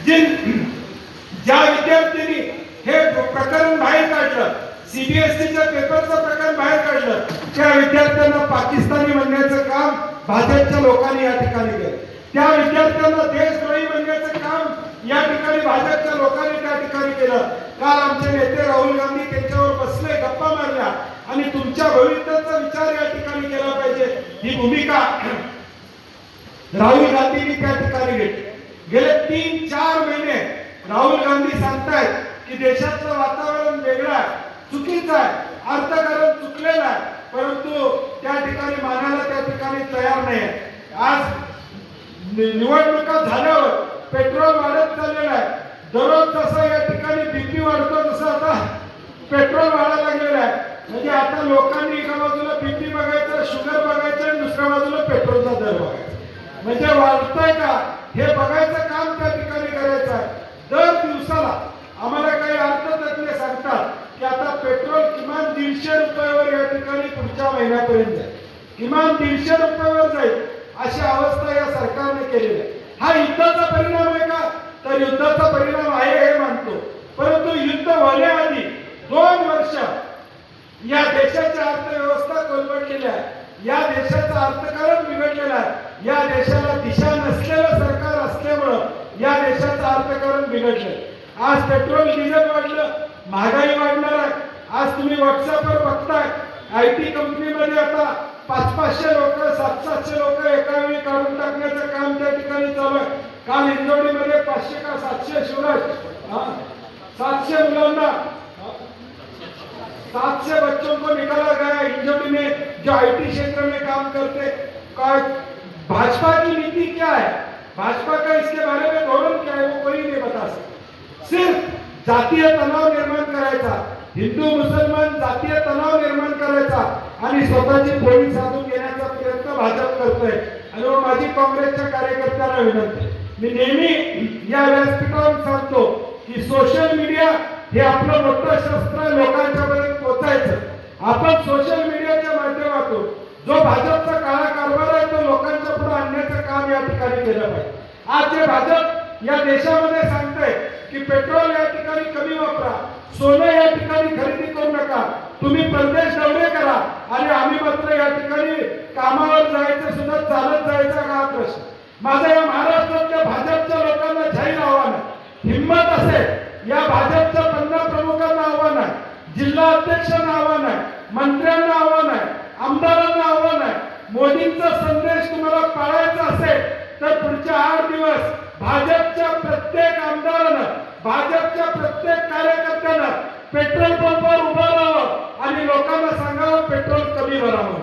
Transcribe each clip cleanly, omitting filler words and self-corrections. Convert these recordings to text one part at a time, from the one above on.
ज्या विद्यार्थ्यांनी हे प्रकरण बाहेर काढलं, सीबीएसईच्या पेपरचं प्रकरण बाहेर काढलं, त्या विद्यार्थ्यांना पाकिस्तानी म्हणण्याचं काम भाजपच्या लोकांनी या ठिकाणी केलं. त्या विद्यार्थ्यांना देशद्रोही म्हणण्याचं काम या ठिकाणी भाजपच्या लोकांनी त्या ठिकाणी केलं. काल आमचे नेते राहुल गांधी त्यांच्यावर बसले, गप्पा मारल्या आणि तुमच्या भविष्याचा विचार या ठिकाणी केला पाहिजे ही भूमिका राहुल गांधींनी त्या ठिकाणी घेतली. गेले 3-4 महिने राहुल गांधी सांगतायत की देशाचं वातावरण वेगळं आहे, चुकीचं आहे, अर्थकारण चुकलेलं आहे, परंतु त्या ठिकाणी मानायला त्या ठिकाणी तयार नाही. आज निवडणुका झाल्यावर पेट्रोल वाढत चाललेलं आहे. दररोज जसं या ठिकाणी बीपी वाढतो तसं आता पेट्रोल वाढायला लागलेलं आहे. म्हणजे आता लोकांनी एका बाजूला बीपी बघायचं, शुगर बघायचं आणि दुसऱ्या बाजूला पेट्रोलचा दर बघायचा. म्हणजे वाढतंय का हे बघायचं काम त्या ठिकाणी करायचं आहे. दर दिवसाला आम्हाला काही अर्थतज्ञ सांगतात की आता पेट्रोल किमान 150 रुपयावर या ठिकाणी पुढच्या महिन्यापर्यंत जाईल, किमान 150 रुपयावर जाईल अशी अवस्था या सरकारने केलेली आहे. हा युद्धाचा परिणाम आहे का? तर युद्धाचा परिणाम आहे हे मानतो, परंतु युद्ध होण्याआधी 2 वर्ष या देशाची अर्थव्यवस्था कोलमडलेली आहे, या देशाचं अर्थकारण बिघडलेलं आहे, या देशाला दिशा नसलेलं सरकार असल्यामुळं या देशाचं अर्थकारण बिघडलं. आज पेट्रोल डिझेल वाढलं, महागाई वाढणार आहे. आज तुम्ही व्हॉट्सअपवर बघताय IT कंपनीमध्ये आता 500-500 लोक, 700-700 लोक एका वेळी काढून टाकण्याचं काम त्या ठिकाणी चालू आहे. काल इंदोरीमध्ये 500 का 700 शिवराज 700 मुलांना 700 बच्चों को निकाला गया इंदौरी में, जो IT क्षेत्र में काम करते. भाजपा की नीति क्या है, भाजपा का इसके बारे में धोरण क्या है, वो कोई नहीं बता सकता. सिर्फ जातीय तणाव निर्माण करायचा, हिंदू मुसलमान जातीय तणाव निर्माण करायचा आणि स्वतःची पोळी साधून घेण्याचा प्रयत्न भाजप करतोय. आणि माझी काँग्रेसच्या कार्यकर्त्यांना विनंती, मी नेहमी या व्यासपीठावर सांगतो की सोशल मीडिया हे आपलं मोठं शस्त्र लोकांच्या पर्यंत पोहोचायचं. आपण सोशल मीडियाच्या माध्यमातून जो भाजपचा काळा कारभार आहे तो लोकांच्या पुढे आणण्याचं काम या ठिकाणी केलं पाहिजे. आज जे भाजप या देशामध्ये सांगतंय की पेट्रोल या ठिकाणी कमी वापरा, सोनं या ठिकाणी खरेदी करू नका, तुम्ही परदेश दौरे करा आणि आम्ही मात्र या ठिकाणी कामावर जायचं सुद्धा चालत जायचा का प्रश्न. माझा या महाराष्ट्रातल्या भाजपच्या लोकांना जाहीर आव्हान आहे, हिम्मत असेल या भाजपच्या 15 प्रमुखांना आव्हान आहे, जिल्हा अध्यक्षांना आव्हान आहे, मंत्र्यांना आव्हान आहे, आमदारांना आव्हान आहे. मोदींचा संदेश तुम्हाला पाळायचा असेल तर पुढच्या 8 दिवस भाजपच्या प्रत्येक आमदारानं, भाजपच्या प्रत्येक कार्यकर्त्यानं पेट्रोल पंपावर उभं राहावं आणि लोकांना सांगावं पेट्रोल कमी भरावं.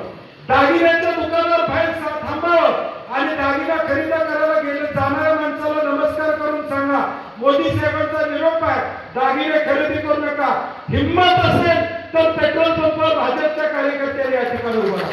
दागिन्याच्या दुकानावर बाहेर थांबावं आणि दागिना खरेदी करायला गेले जाणाऱ्या माणसाला नमस्कार करून सांगा मोदी साहेबांचा निरोप आहे, दागिने खरेदी करू नका. हिम्मत असेल तर पेट्रोल पंपावर भाजपच्या कार्यकर्त्यांनी या ठिकाणी उभा राहा.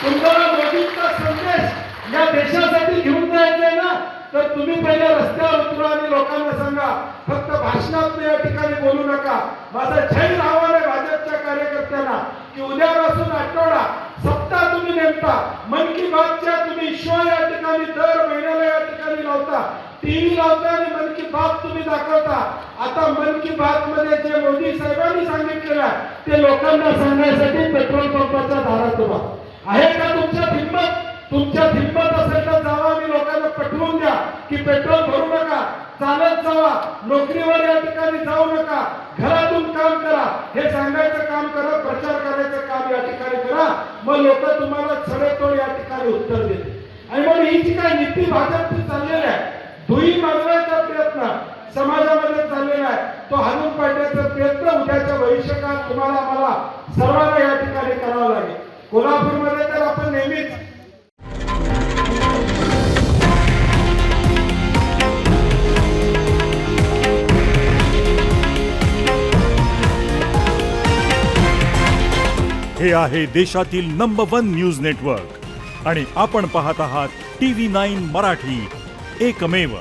तुम्हाला मोदींचा संदेश या देशासाठी घेऊन जायचा आहे ना, तर तुम्ही पहिले रस्त्यावर उतरा आणि लोकांना सांगा, फक्त भाषणात या ठिकाणी बोलू नका. माझं जाहीर आव्हान आहे भाजपच्या कार्यकर्त्यांना की उद्यापासून आठवडा सप्ताह तुम्ही नेमता, मन की बातच्या तुम्ही शो या ठिकाणी दर महिन्याला या ठिकाणी लावता, टीव्ही लावता आणि मन की बात तुम्ही दाखवता. आता मन की बात मध्ये जे मोदी साहेबांनी सांगितलेलं आहे ते लोकांना सांगण्यासाठी पेट्रोल पंपाच्या दारात उभा आहे का तुमच्यात हिंमत? तुमच्यात हिंमत असेल तर जावा आणि लोकांना पटवून द्या की पेट्रोल भरू नका, चालत जावा, नोकरीवर या ठिकाणी जाऊ नका, घरातून काम करा, हे सांगायचं काम करा, प्रचार करायचं काम या ठिकाणी करा. मग लोक तुम्हाला सडेतोड या ठिकाणी उत्तर देतील. आणि म्हणून ही जी काही नीती भाजपची चाललेली आहे, धुई मागवायचा प्रयत्न समाजामध्ये चाललेला आहे, तो हाणून पाडण्याचा प्रयत्न उद्याच्या भविष्यकाळात तुम्हाला आम्हाला सर्वांना या ठिकाणी करावा लागेल. कोल्हापूरमध्ये तर आपण नेहमीच हे आहे देशातील नंबर 1 न्यूज नेटवर्क आणि आपण पाहत आहात TV9 मराठी, एकमेव.